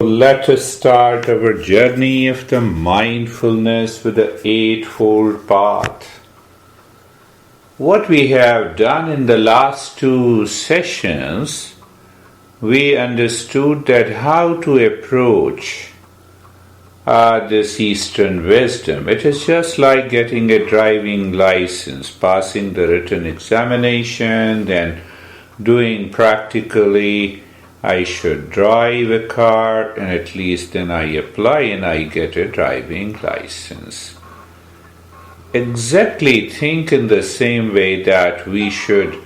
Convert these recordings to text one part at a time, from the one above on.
Let us start our journey of the mindfulness with the Eightfold path. What we have done in the last two sessions, we understood that how to approach this Eastern wisdom. It is just like getting a driving license, passing the written examination, then doing practically I should drive a car, and at least then I apply and I get a driving license. Exactly think in the same way that we should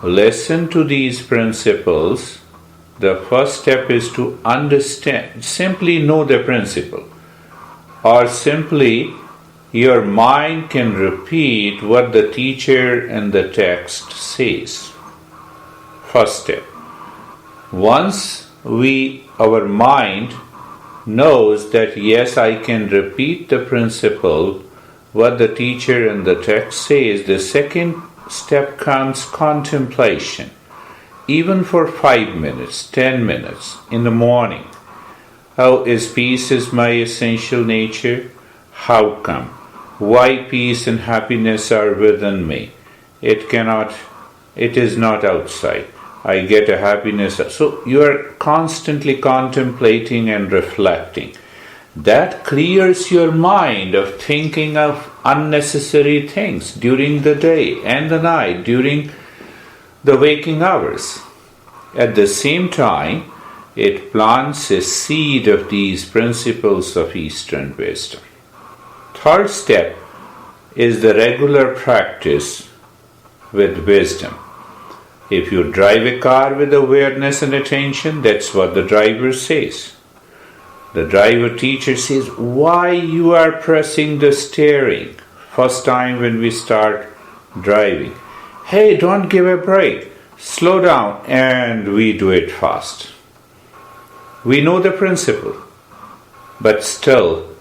listen to these principles. The first step is to understand, simply know the principle, or simply your mind can repeat what the teacher and the text says. First step. Once our mind knows that yes, I can repeat the principle, what the teacher and the text says, the second step comes contemplation. Even for 5 minutes, 10 minutes in the morning. How is peace is my essential nature? How come? Why peace and happiness are within me? It is not outside. I get a happiness. So you are constantly contemplating and reflecting. That clears your mind of thinking of unnecessary things during the day and the night, during the waking hours. At the same time, it plants a seed of these principles of Eastern wisdom. Third step is the regular practice with wisdom. If you drive a car with awareness and attention, that's what the driver says. The driver teacher says, why you are pressing the steering? First time when we start driving. Hey, don't give a brake. Slow down. And we do it fast. We know the principle. But still,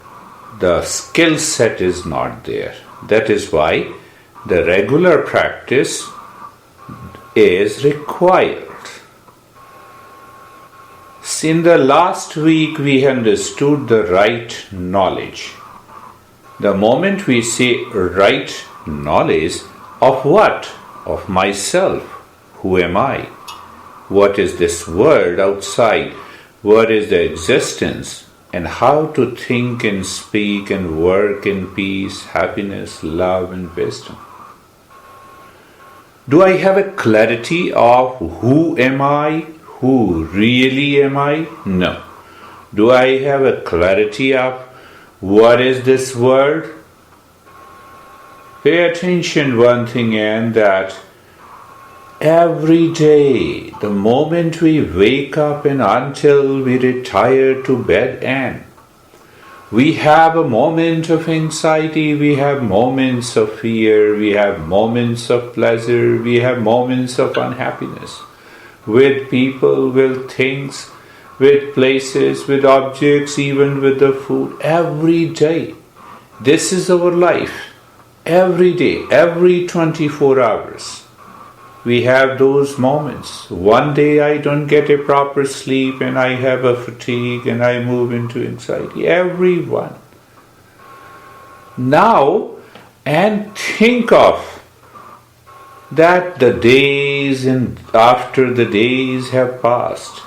the skill set is not there. That is why the regular practice is required. In the last week we understood the right knowledge. The moment we say right knowledge of what? Of myself. Who am I? What is this world outside? What is the existence? And how to think and speak and work in peace, happiness, love and wisdom. Do I have a clarity of who am I? Who really am I? No. Do I have a clarity of what is this world? Pay attention one thing, and that every day, the moment we wake up and until we retire to bed, and we have a moment of anxiety, we have moments of fear, we have moments of pleasure, we have moments of unhappiness. With people, with things, with places, with objects, even with the food. Every day. This is our life. Every day, every 24 hours. We have those moments. One day I don't get a proper sleep and I have a fatigue and I move into anxiety. Everyone. Now, and think of that the days and after the days have passed.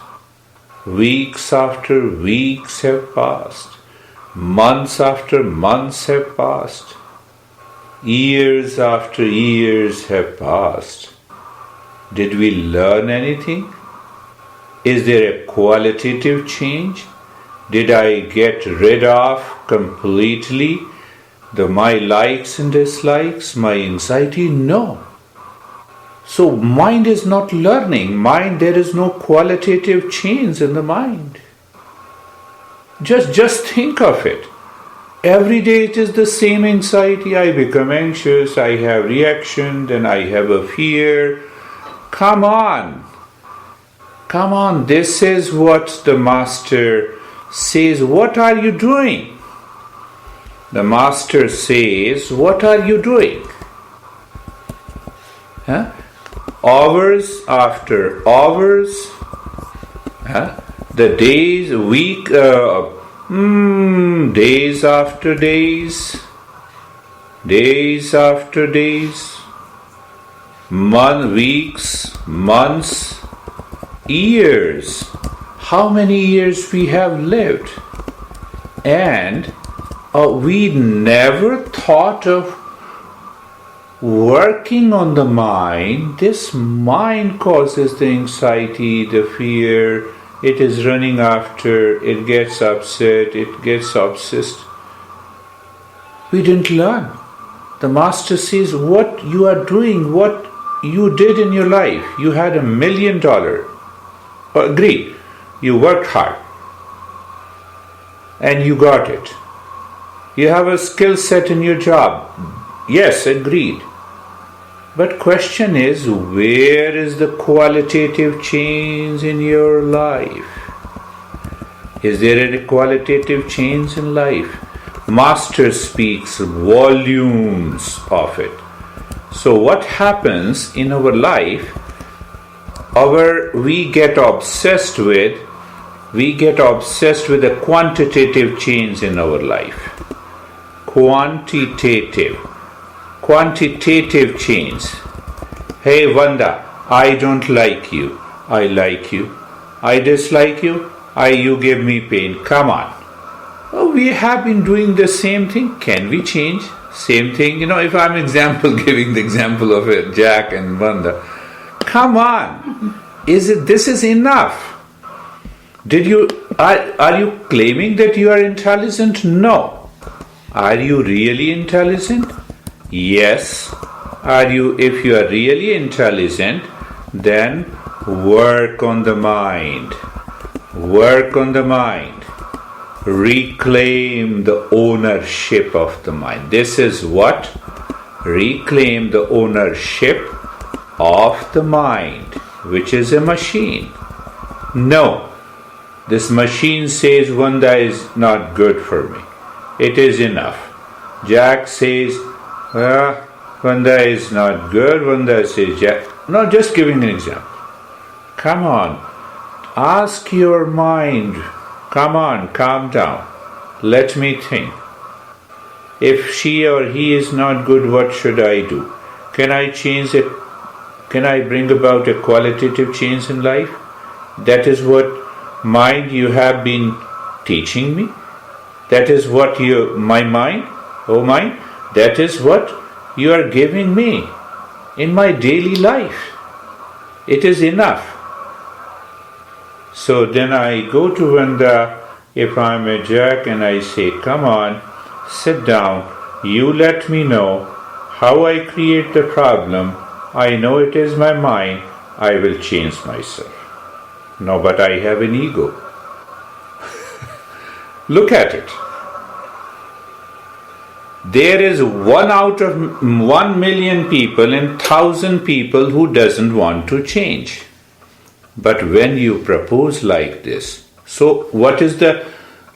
Weeks after weeks have passed. Months after months have passed. Years after years have passed. Did we learn anything? Is there a qualitative change? Did I get rid of completely my likes and dislikes, my anxiety? No. So mind is not learning. There is no qualitative change in the mind. Just think of it. Every day it is the same anxiety. I become anxious, I have reaction, then I have a fear. Come on, this is what the master says. What are you doing? The master says, what are you doing? Hours after hours, the days, days after days, days after days, weeks, months, years. How many years we have lived, and we never thought of working on the mind. This mind causes the anxiety, the fear. It is running after, it gets upset, it gets obsessed. We didn't learn. The Master says, what you are doing, what you did in your life, you had $1 million. Agreed. You worked hard. And you got it. You have a skill set in your job. Yes, agreed. But question is, where is the qualitative change in your life? Is there a qualitative change in life? Master speaks volumes of it. So what happens in our life, we get obsessed with the quantitative change in our life. Quantitative change. Hey Vanda, I don't like you. I like you. I dislike you. You give me pain. Come on. Oh, we have been doing the same thing. Can we change? Same thing. If I'm giving the example of Jack and Vanda. Come on. This is enough. Are you claiming that you are intelligent? No. Are you really intelligent? Yes. If you are really intelligent, then work on the mind. Work on the mind. Reclaim the ownership of the mind. This is what? Reclaim the ownership of the mind, which is a machine. No. This machine says Vanda is not good for me. It is enough. Jack says, Vanda is not good. Vanda says, Jack. No, just giving an example. Come on. Ask your mind. Come on, calm down. Let me think. If she or he is not good, what should I do? Can I change it? Can I bring about a qualitative change in life? That is what mind you have been teaching me. That is what my mind, oh mind, that is what you are giving me in my daily life. It is enough. So then I go to Vanda, if I'm a Jack, and I say, come on, sit down, you let me know how I create the problem. I know it is my mind, I will change myself. No, but I have an ego. Look at it. There is 1 out of 1 million people and 1,000 people who doesn't want to change. But when you propose like this, so what is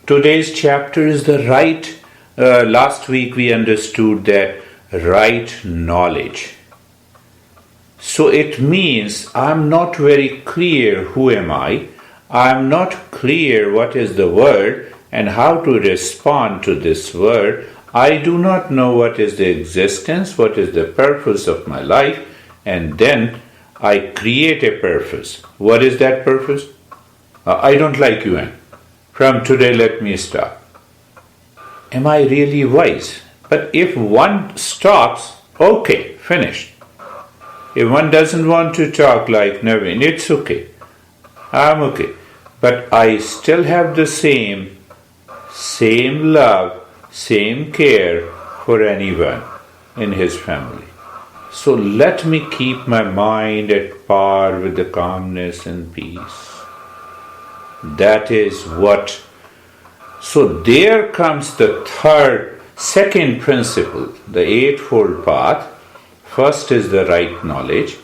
today's chapter is the right, last week we understood that right knowledge. So it means I'm not very clear who am I not clear what is the word and how to respond to this word. I do not know what is the existence, what is the purpose of my life, and then I create a purpose. What is that purpose? I don't like you, Anne. From today, let me stop. Am I really wise? But if one stops, okay, finished. If one doesn't want to talk like Naveen, it's okay. I'm okay. But I still have the same love, same care for anyone in his family. So let me keep my mind at par with the calmness and peace. That is what. So there comes the second principle, the Eightfold Path. First is the right knowledge.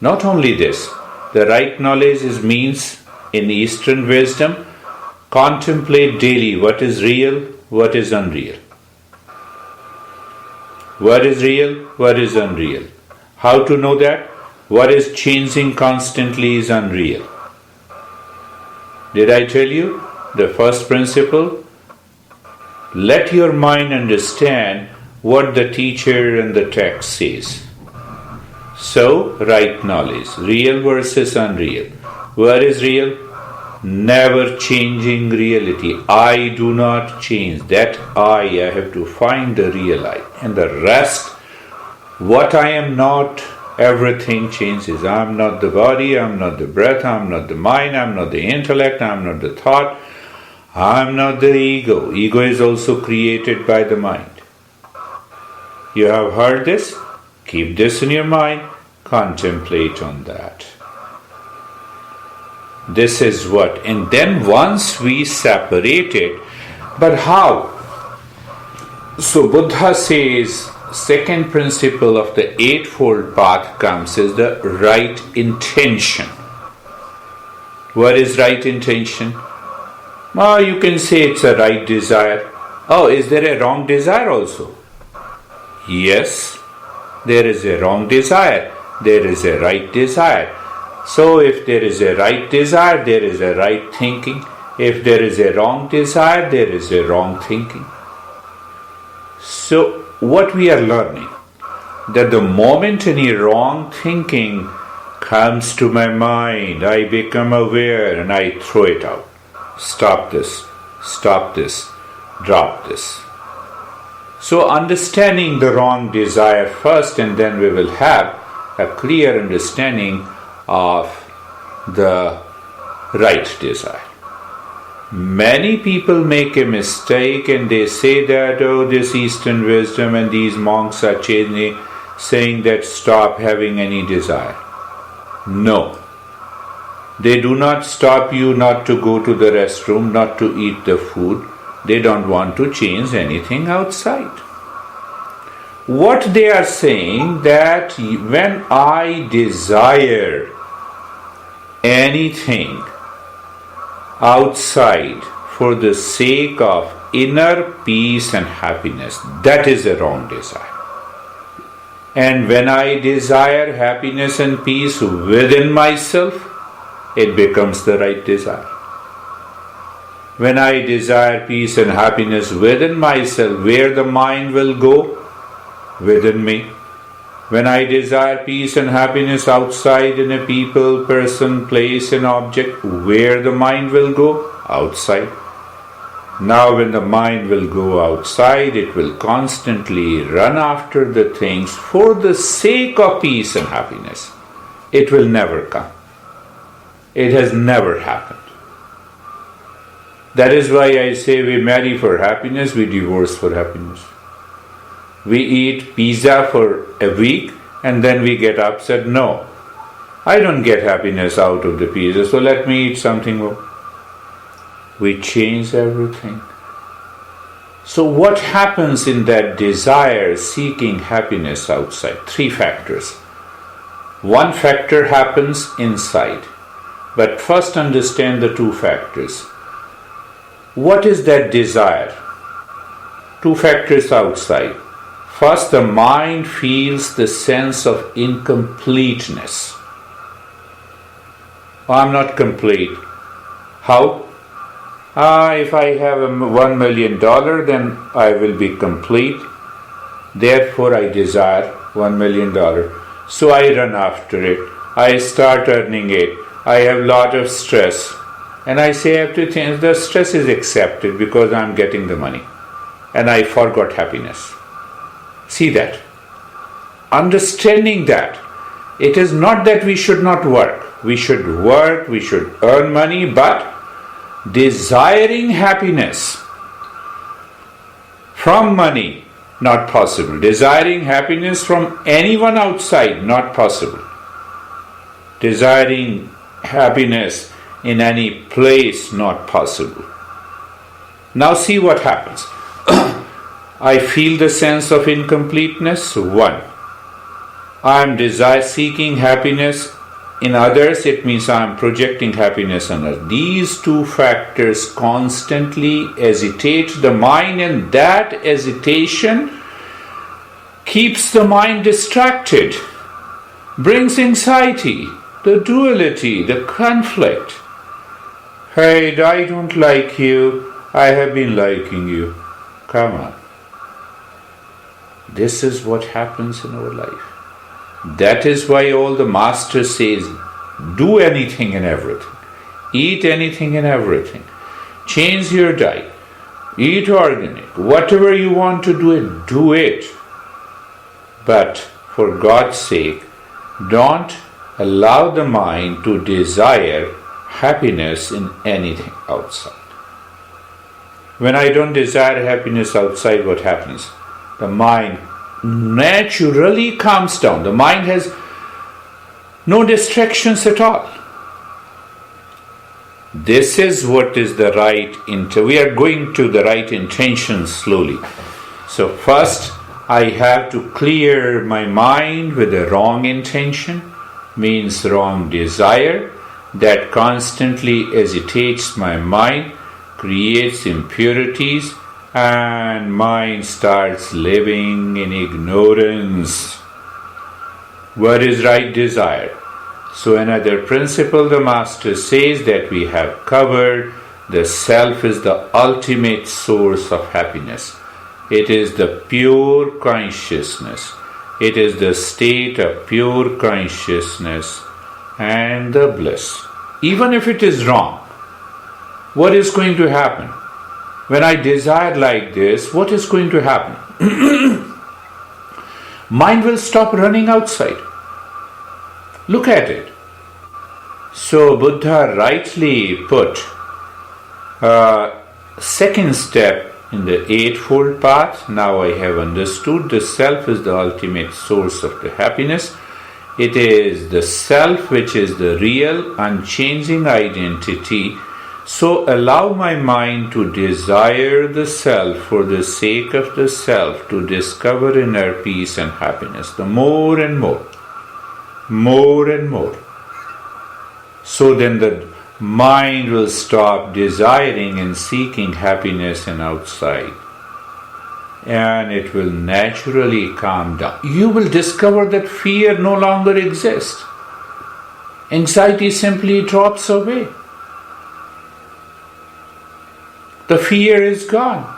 Not only this, the right knowledge means in Eastern wisdom, contemplate daily what is real, what is unreal. What is real, what is unreal. How to know that? What is changing constantly is unreal. Did I tell you the first principle? Let your mind understand what the teacher and the text says. So, right knowledge, real versus unreal. What is real? Never changing reality. I do not change. That I have to find the real I. And the rest, what I am not, everything changes. I am not the body, I am not the breath, I am not the mind, I am not the intellect, I am not the thought, I am not the ego. Ego is also created by the mind. You have heard this? Keep this in your mind. Contemplate on that. This is what. And then once we separate it, but how? So Buddha says, second principle of the Eightfold Path comes is the right intention. What is right intention? Oh, you can say it's a right desire. Oh, is there a wrong desire also? Yes, there is a wrong desire. There is a right desire. So if there is a right desire, there is a right thinking. If there is a wrong desire, there is a wrong thinking. So what we are learning, that the moment any wrong thinking comes to my mind, I become aware and I throw it out. Stop this, drop this. So understanding the wrong desire first, and then we will have a clear understanding of the right desire. Many people make a mistake and they say that, oh, this Eastern wisdom and these monks are saying that stop having any desire. No. They do not stop you not to go to the restroom, not to eat the food. They don't want to change anything outside. What they are saying that when I desire anything outside for the sake of inner peace and happiness, that is a wrong desire. And when I desire happiness and peace within myself, it becomes the right desire. When I desire peace and happiness within myself, where the mind will go? Within me. When I desire peace and happiness outside in a people, person, place, and object, where the mind will go? Outside. Now when the mind will go outside, it will constantly run after the things for the sake of peace and happiness. It will never come. It has never happened. That is why I say we marry for happiness, we divorce for happiness. We eat pizza for a week and then we get upset. No, I don't get happiness out of the pizza, so let me eat something more. We change everything. So what happens in that desire seeking happiness outside? 3 factors. 1 factor happens inside. But first understand the 2 factors. What is that desire? 2 factors outside. First, the mind feels the sense of incompleteness. I'm not complete. How? If I have $1 million, then I will be complete. Therefore, I desire $1 million. So I run after it. I start earning it. I have a lot of stress. And I say, I have to think, the stress is accepted because I'm getting the money. And I forgot happiness. See that? Understanding that. It is not that we should not work. We should work, we should earn money, but desiring happiness from money, not possible. Desiring happiness from anyone outside, not possible. Desiring happiness in any place, not possible. Now see what happens. I feel the sense of incompleteness. 1. I am seeking happiness in others. It means I am projecting happiness on others. These 2 factors constantly agitate the mind, and that agitation keeps the mind distracted, brings anxiety, the duality, the conflict. Hey, I don't like you. I have been liking you. Come on. This is what happens in our life. That is why all the master says, do anything and everything. Eat anything and everything. Change your diet. Eat organic. Whatever you want to do it. But for God's sake, don't allow the mind to desire happiness in anything outside. When I don't desire happiness outside, what happens? The mind naturally calms down. The mind has no distractions at all. This is what is the right we are going to the right intention slowly. So first I have to clear my mind with the wrong intention, means wrong desire, that constantly agitates my mind, creates impurities, and mind starts living in ignorance. What is right desire? So another principle the master says that we have covered, the self is the ultimate source of happiness. It is the pure consciousness. It is the state of pure consciousness and the bliss. Even if it is wrong, what is going to happen? When I desire like this, what is going to happen? Mind will stop running outside. Look at it. So Buddha rightly put second step in the Eightfold path. Now I have understood the self is the ultimate source of the happiness. It is the self which is the real, unchanging identity. So allow my mind to desire the self for the sake of the self, to discover inner peace and happiness, the more and more. More and more. So then the mind will stop desiring and seeking happiness in outside, and it will naturally calm down. You will discover that fear no longer exists. Anxiety simply drops away. The fear is gone.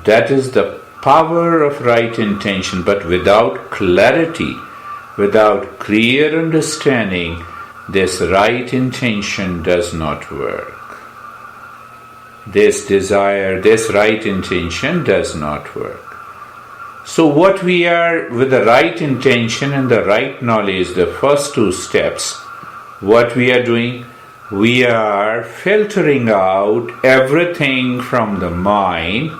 That is the power of right intention, but without clarity, without clear understanding, this right intention does not work. This desire, this right intention does not work. So what we are, with the right intention and the right knowledge, the first two steps, what we are doing, we are filtering out everything from the mind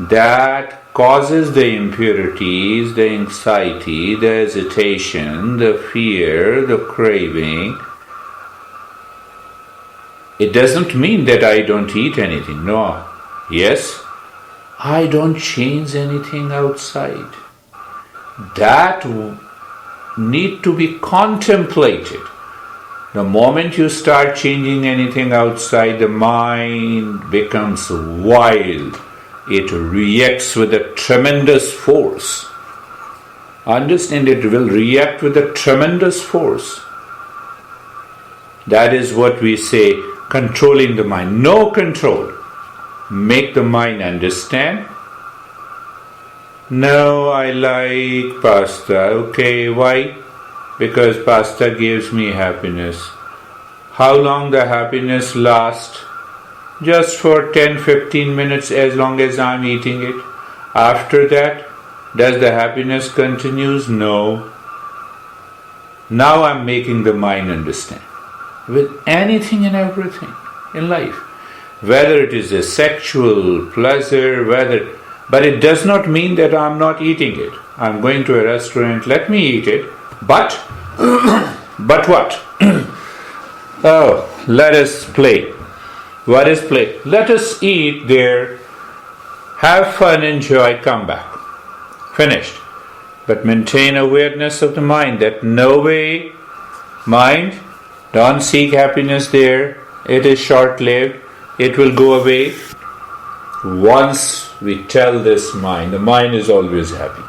that causes the impurities, the anxiety, the hesitation, the fear, the craving. It doesn't mean that I don't eat anything. No. Yes, I don't change anything outside. That need to be contemplated. The moment you start changing anything outside, the mind becomes wild. It reacts with a tremendous force. Understand, it will react with a tremendous force. That is what we say, controlling the mind. No control. Make the mind understand. No, I like pasta. Okay, why? Because pasta gives me happiness. How long the happiness lasts? Just for 10-15 minutes, as long as I'm eating it. After that, does the happiness continues? No. Now I'm making the mind understand. With anything and everything in life. Whether it is a sexual pleasure, but it does not mean that I'm not eating it. I'm going to a restaurant, let me eat it. But what? Oh, let us play. What is play? Let us eat there, have fun, enjoy, come back. Finished. But maintain awareness of the mind that no way, mind, don't seek happiness there. It is short-lived. It will go away. Once we tell this mind, the mind is always happy.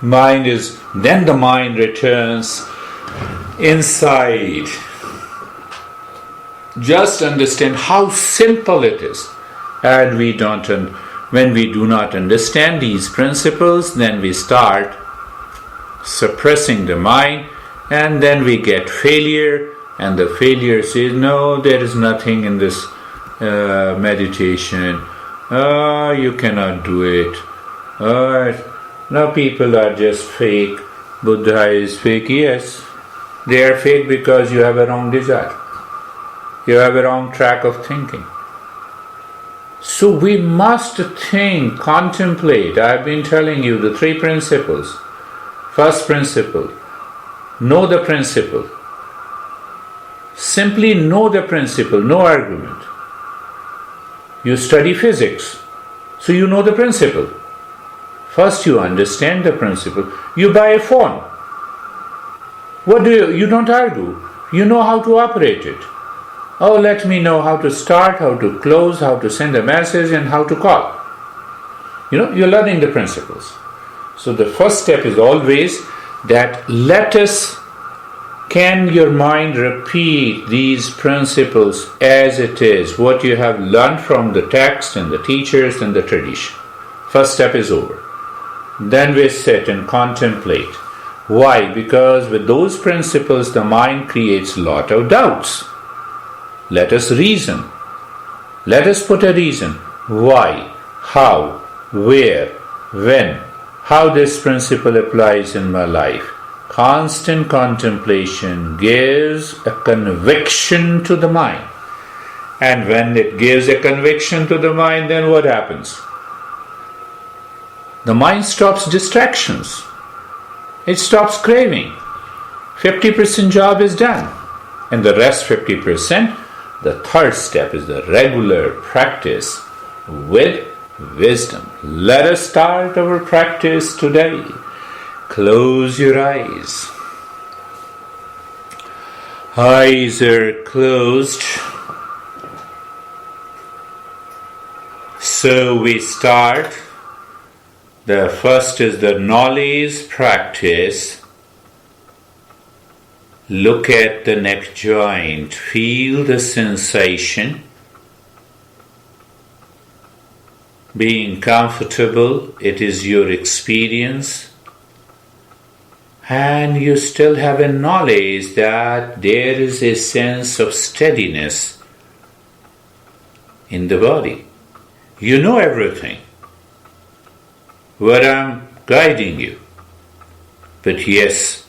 Then the mind returns inside Just understand how simple it is. And when we do not understand these principles, then we start suppressing the mind, and then we get failure, and the failure says, no, there is nothing in this meditation. You cannot do it. No, people are just fake. Buddha is fake. Yes, they are fake because you have a wrong desire. You have a wrong track of thinking. So we must think, contemplate. I've been telling you the 3 principles. First principle, know the principle. Simply know the principle, no argument. You study physics, so you know the principle. First you understand the principle. You buy a phone. What do you don't argue. You know how to operate it. Oh, let me know how to start, how to close, how to send a message, and how to call. You're learning the principles. So the first step is always that can your mind repeat these principles as it is, what you have learned from the text and the teachers and the tradition. First step is over. Then we sit and contemplate. Why? Because with those principles the mind creates a lot of doubts. Let us reason. Let us put a reason. Why? How? Where? When? How this principle applies in my life. Constant contemplation gives a conviction to the mind. And when it gives a conviction to the mind, then what happens? The mind stops distractions. It stops craving. 50% job is done. And the rest 50%, the third step is the regular practice with wisdom. Let us start our practice today. Close your eyes. Eyes are closed. So we start. The first is the knowledge practice. Look at the neck joint. Feel the sensation. Being comfortable, it is your experience. And you still have a knowledge that there is a sense of steadiness in the body. You know everything. But I'm guiding you. But yes,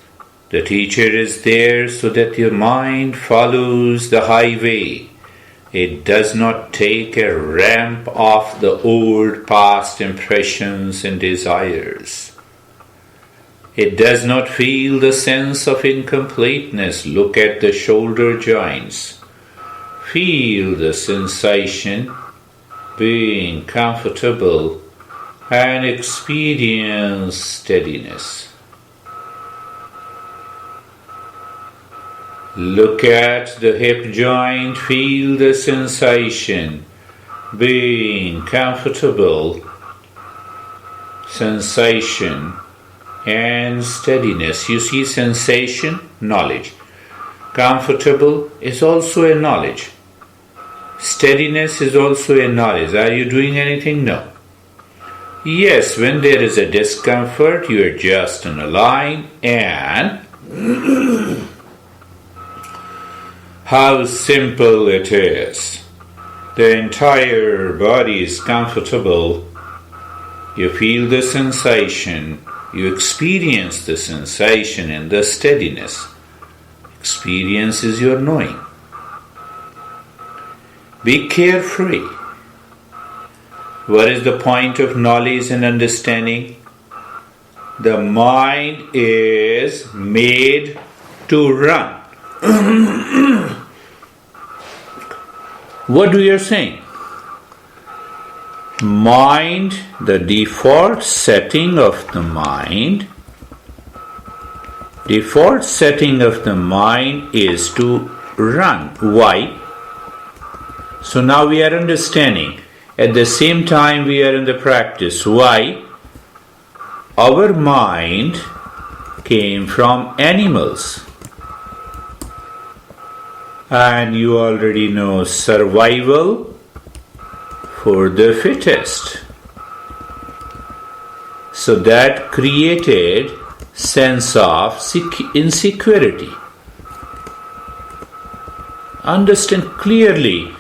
the teacher is there so that your mind follows the highway. It does not take a ramp off the old past impressions and desires. It does not feel the sense of incompleteness. Look at the shoulder joints. Feel the sensation, being comfortable, and experience steadiness. Look at the hip joint, feel the sensation, being comfortable, sensation, and steadiness. You see sensation, knowledge. Comfortable is also a knowledge. Steadiness is also a knowledge. Are you doing anything? No. Yes, when there is a discomfort, you adjust and align, and how simple it is. The entire body is comfortable. You feel the sensation. You experience the sensation and the steadiness. Experience is your knowing. Be carefree. What is the point of knowledge and understanding? The mind is made to run. What do you saying? Mind, the default setting of the mind is to run. Why? So now we are understanding. At the same time we are in the practice. Why? Our mind came from animals. And you already know survival for the fittest. So that created sense of insecurity. Understand clearly.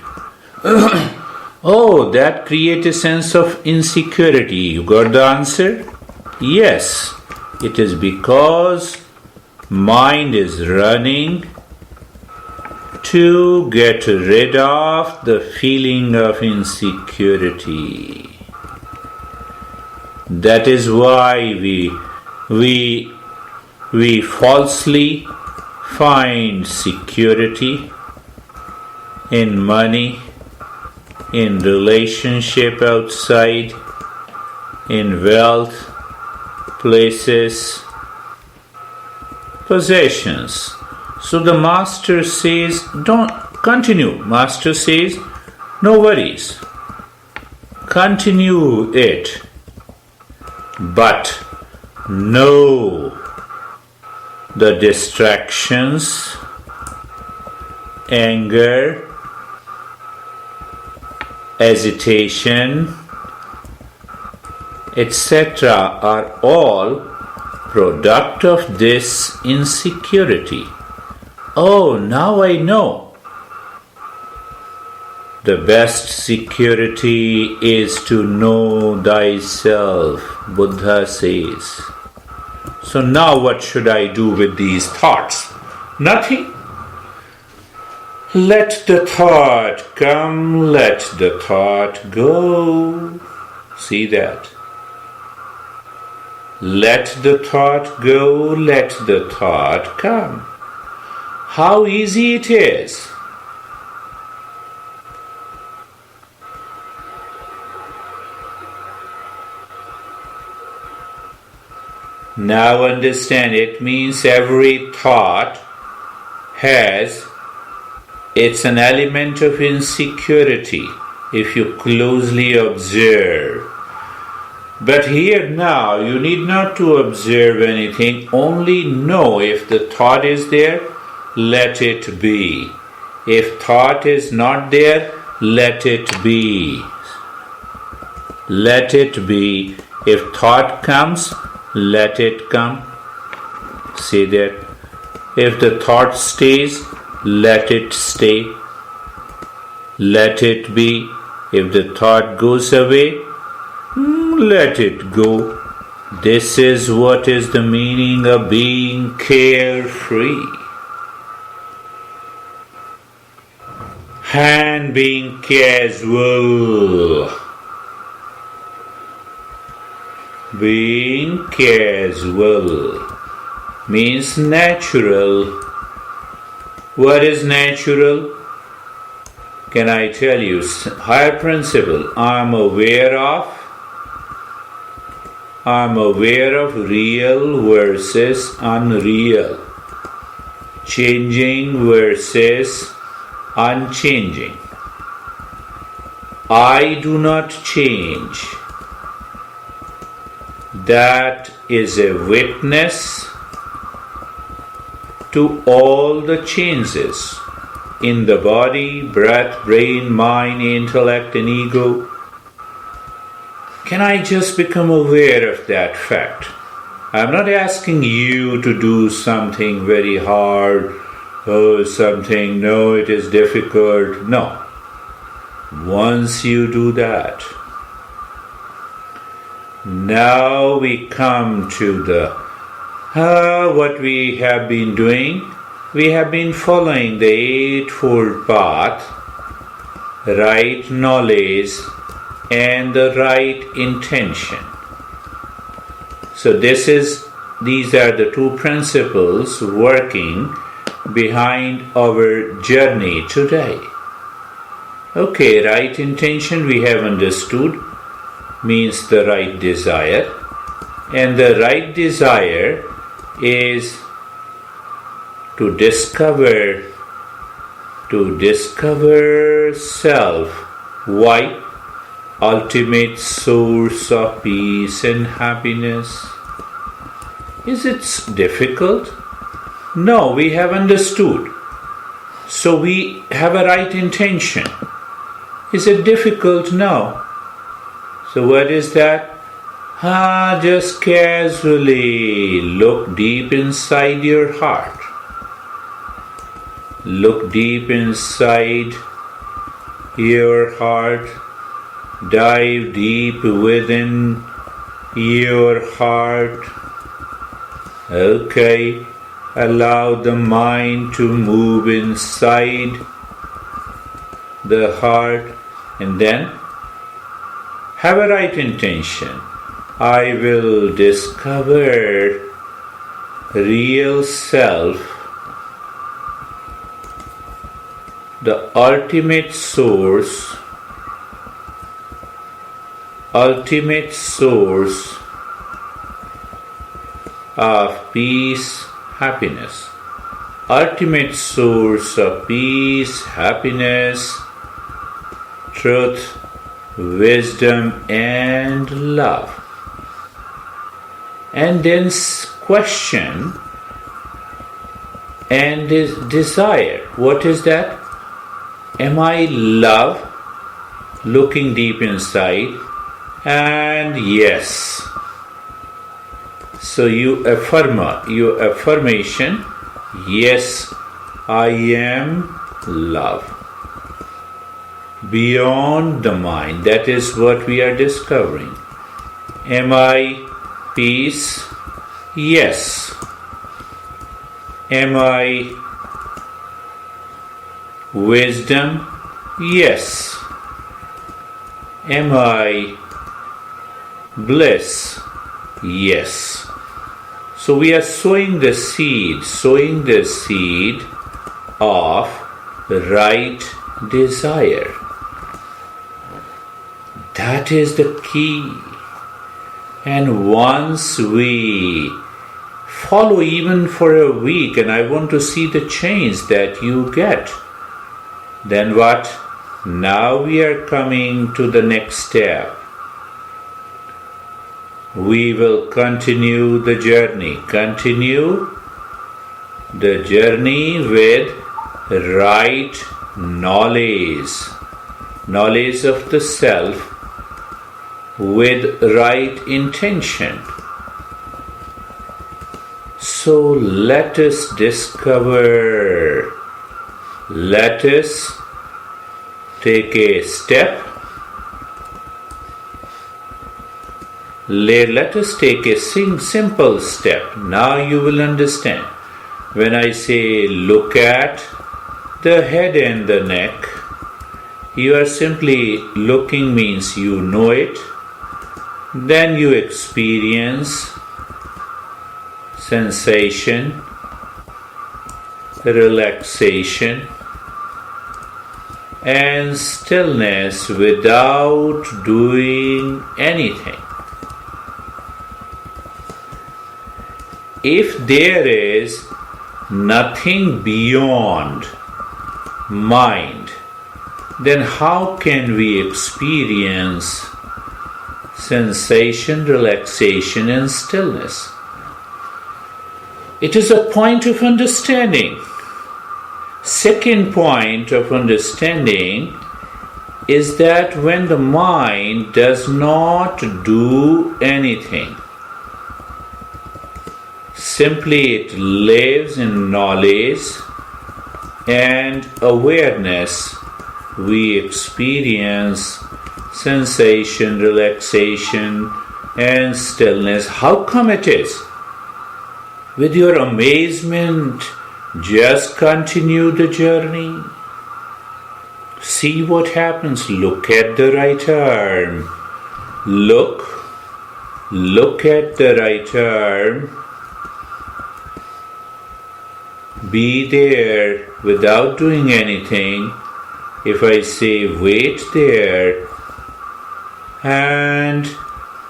Oh, that creates a sense of insecurity. You got the answer? Yes. It is because mind is running to get rid of the feeling of insecurity. That is why we falsely find security in money, in relationship outside, in wealth, places, possessions. So the master says, don't continue. Master says, no worries. Continue it. But know the distractions, anger, agitation, etc. are all product of this insecurity. Oh, now I know. The best security is to know thyself, Buddha says. So now what should I do with these thoughts? Nothing. Let the thought come, let the thought go. See that? Let the thought go, let the thought come. How easy it is. Now understand, it means every thought has it's an element of insecurity if you closely observe. But here now, you need not to observe anything, only know if the thought is there, let it be. If thought is not there, let it be. Let it be. If thought comes, let it come. See that? If the thought stays, let it stay. Let it be. If the thought goes away, let it go. This is what is the meaning of being carefree. And being casual. Being casual means natural. What is natural? Can I tell you? Higher principle. I'm aware of real versus unreal. Changing versus unchanging. I do not change. That is a witness to all the changes in the body, breath, brain, mind, intellect, and ego. Can I just become aware of that fact? I'm not asking you to do something very hard, no, it is difficult. No. Once you do that, now we come to the what we have been doing. We have been following the Eightfold Path, right knowledge and the right intention. So these are the two principles working behind our journey today. Okay, right intention we have understood means the right desire, and the right desire is to discover self. Why? Ultimate source of peace and happiness. Is it difficult? No, we have understood. So we have a right intention. Is it difficult? No. So what is that? Just casually look deep inside your heart. Look deep inside your heart. Dive deep within your heart. Okay. Allow the mind to move inside the heart, and then have a right intention. I will discover real self, the ultimate source of peace, happiness. Ultimate source of peace, happiness, truth, wisdom, and love. And then question and desire. What is that? Am I love? Looking deep inside. And yes. So your affirmation, yes, I am love. Beyond the mind, that is what we are discovering. Am I peace? Yes. Am I wisdom? Yes. Am I bliss? Yes. So we are sowing the seed of right desire. That is the key. And once we follow even for a week, and I want to see the change that you get, then what? Now we are coming to the next step. We will continue the journey. Continue the journey with right knowledge. Knowledge of the self with right intention. So let us discover. Let us take a step. Let us take a simple step. Now you will understand. When I say look at the head and the neck, you are simply looking means you know it. Then you experience sensation, relaxation, and stillness without doing anything. If there is nothing beyond mind, then how can we experience sensation, relaxation, and stillness? It is a point of understanding. Second point of understanding is that when the mind does not do anything, simply it lives in knowledge and awareness, we experience sensation, relaxation, and stillness. How come it is? With your amazement, just continue the journey. See what happens. Look at the right arm. Look at the right arm. Be there without doing anything. If I say wait there and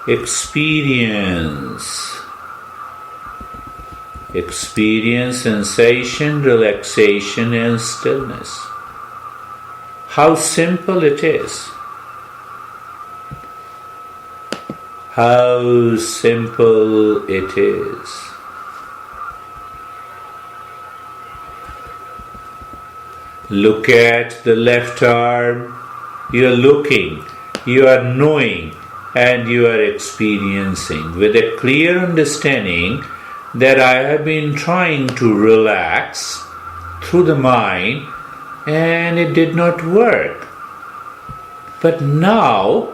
experience sensation, relaxation, and stillness. How simple it is. How simple it is. Look at the left arm. You are looking, you are knowing, and you are experiencing with a clear understanding that I have been trying to relax through the mind and it did not work. But now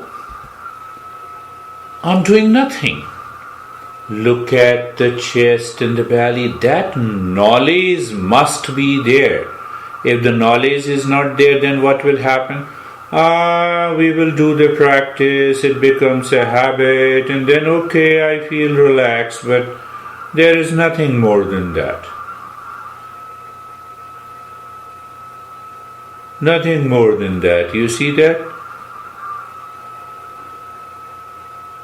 I'm doing nothing. Look at the chest and the belly. That knowledge must be there. If the knowledge is not there, then what will happen? We will do the practice, it becomes a habit, and then okay, I feel relaxed, but there is nothing more than that. Nothing more than that. You see that?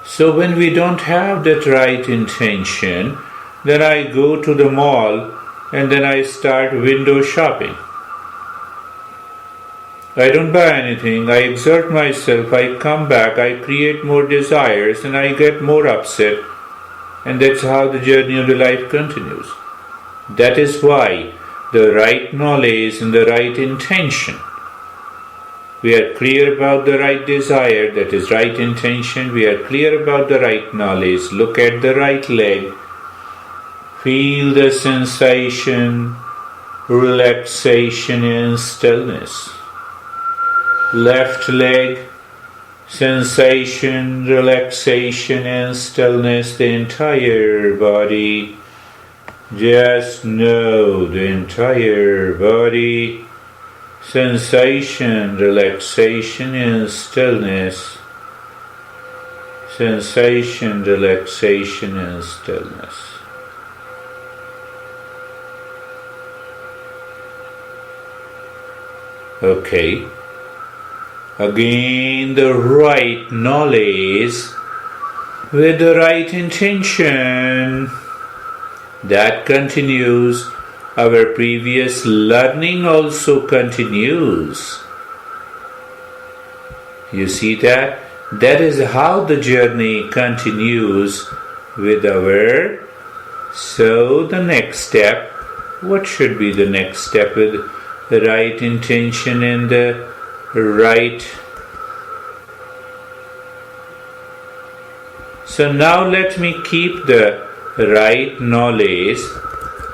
So when we don't have that right intention, then I go to the mall and then I start window shopping. I don't buy anything, I exert myself, I come back, I create more desires and I get more upset, and that's how the journey of the life continues. That is why the right knowledge and the right intention. We are clear about the right desire, that is right intention. We are clear about the right knowledge. Look at the right leg. Feel the sensation, relaxation and stillness. Left leg, sensation, relaxation and stillness. The entire body. Just know the entire body. Sensation, relaxation and stillness. Sensation, relaxation and stillness. Okay. Again, the right knowledge with the right intention. That continues. Our previous learning also continues. You see that? That is how the journey continues with our. So the next step, what should be the next step with the right intention and the right? So now let me keep the right knowledge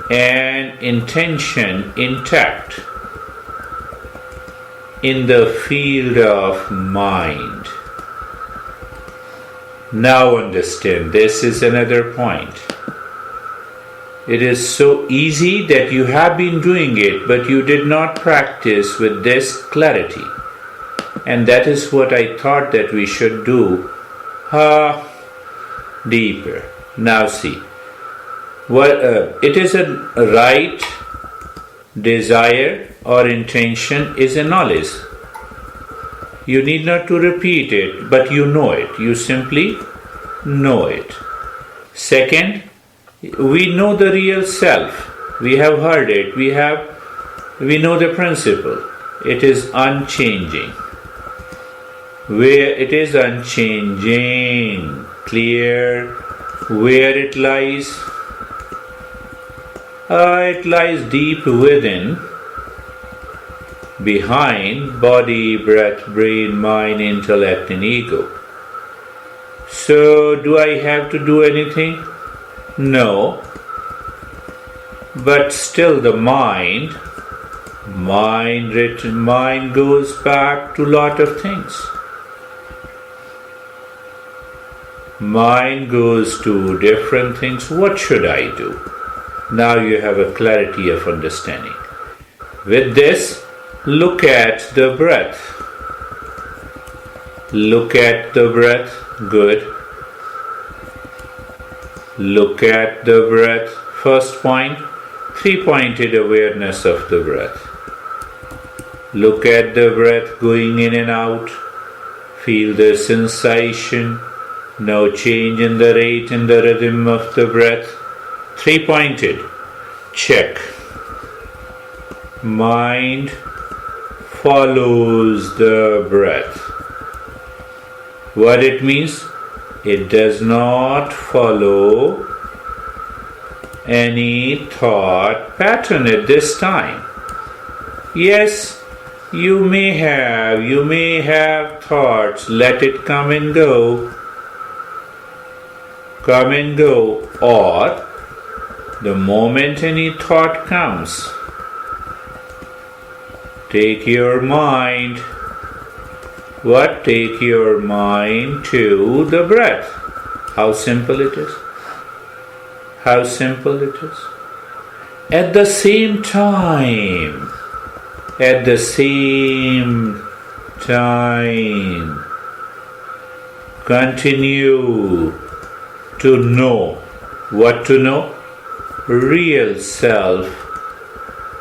and intention intact in the field of mind. Now understand, this is another point. It is so easy that you have been doing it, but you did not practice with this clarity. And that is what I thought that we should do deeper. Now see. It is a right desire or intention is a knowledge. You need not to repeat it, but you know it. You simply know it. Second, we know the real self. We have heard it. We know the principle. It is unchanging. Where it is unchanging, clear, where it lies. It lies deep within, behind body, breath, brain, mind, intellect and ego. So do I have to do anything? No. But still the mind goes back to a lot of things. Mind goes to different things. What should I do? Now you have a clarity of understanding. With this, look at the breath. Look at the breath. Good. Look at the breath. First point, three-pointed awareness of the breath. Look at the breath going in and out. Feel the sensation. No change in the rate and the rhythm of the breath. Three-pointed. Check. Mind follows the breath. What it means? It does not follow any thought pattern at this time. Yes, you may have thoughts, let it come and go, or the moment any thought comes, take your mind to the breath. How simple it is. At the same time, continue to know. What to know? Real self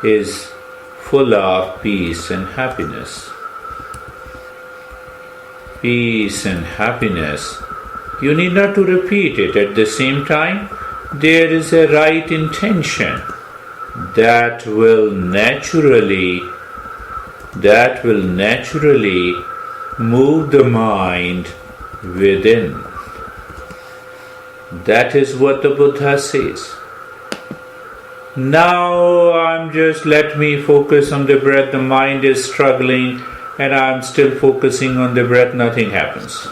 is full of peace and happiness. You need not to repeat it. At the same time, there is a right intention that will naturally move the mind within. That is what the Buddha says. Now let me focus on the breath. The mind is struggling and I'm still focusing on the breath. Nothing happens.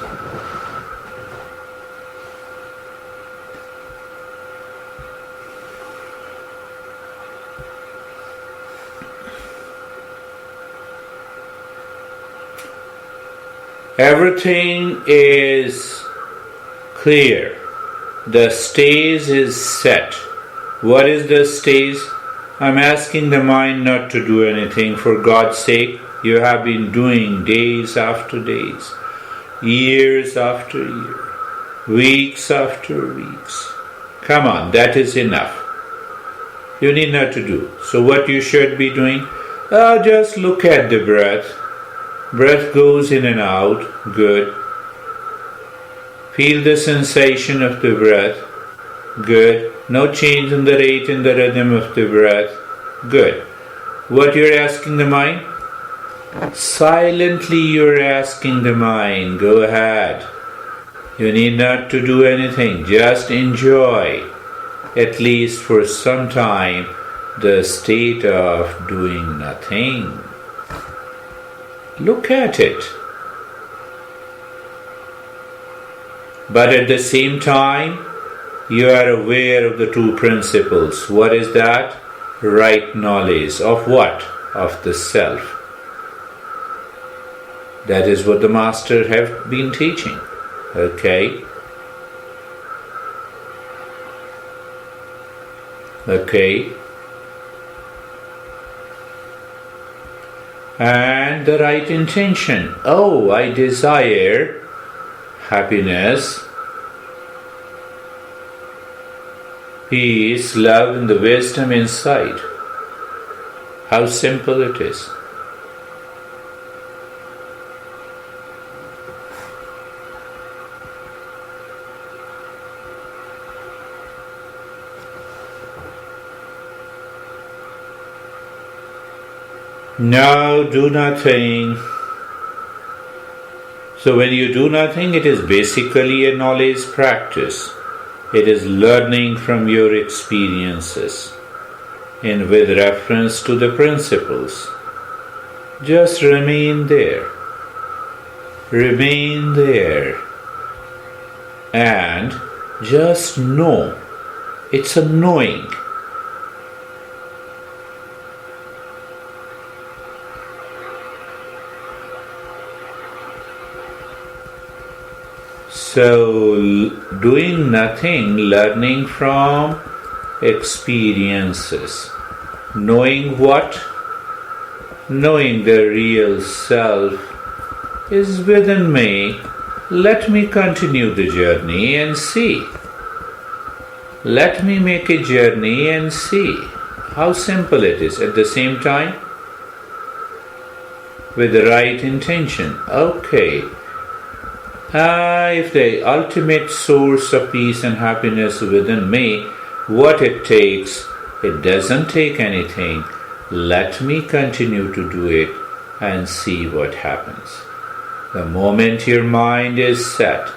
Everything is clear. The stage is set. What is the stage? I'm asking the mind not to do anything. For God's sake, you have been doing days after days, years after years, weeks after weeks. Come on, that is enough. You need not to do. So what you should be doing? Just look at the breath. Breath goes in and out. Good. Feel the sensation of the breath. Good. No change in the rate and the rhythm of the breath. Good. What you're asking the mind? Silently you're asking the mind. Go ahead. You need not to do anything. Just enjoy, at least for some time, the state of doing nothing. Look at it. But at the same time, you are aware of the two principles. What is that? Right knowledge. Of what? Of the self. That is what the Master have been teaching. Okay? And the right intention. I desire happiness, peace, love, and the wisdom inside. How simple it is. Now do nothing. So when you do nothing, it is basically a knowledge practice. It is learning from your experiences and with reference to the principles. Just remain there. And just know. It's a knowing. So, doing nothing, learning from experiences. Knowing what? Knowing the real self is within me. Let me continue the journey and see. Let me make a journey and see how simple it is. At the same time, with the right intention. Okay. If the ultimate source of peace and happiness within me, what it takes, it doesn't take anything. Let me continue to do it and see what happens. The moment your mind is set,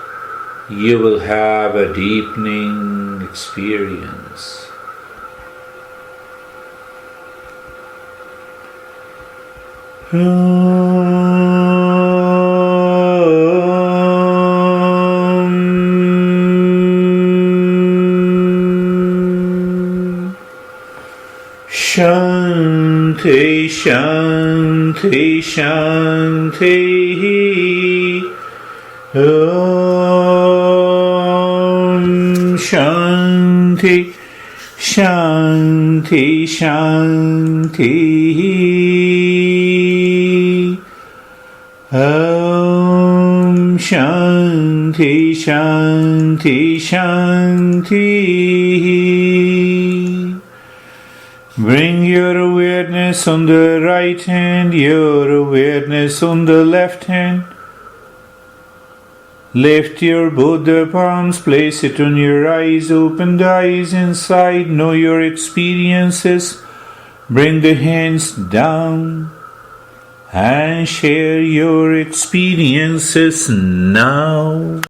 you will have a deepening experience. Shanti, Shanti, Shanti. Om Shanti, Shanti, Shanti. Om Shanti, Shanti, Shanti. Bring your awareness on the right hand, your awareness on the left hand. Lift your Buddha palms, place it on your eyes, open the eyes inside, know your experiences. Bring the hands down and share your experiences now.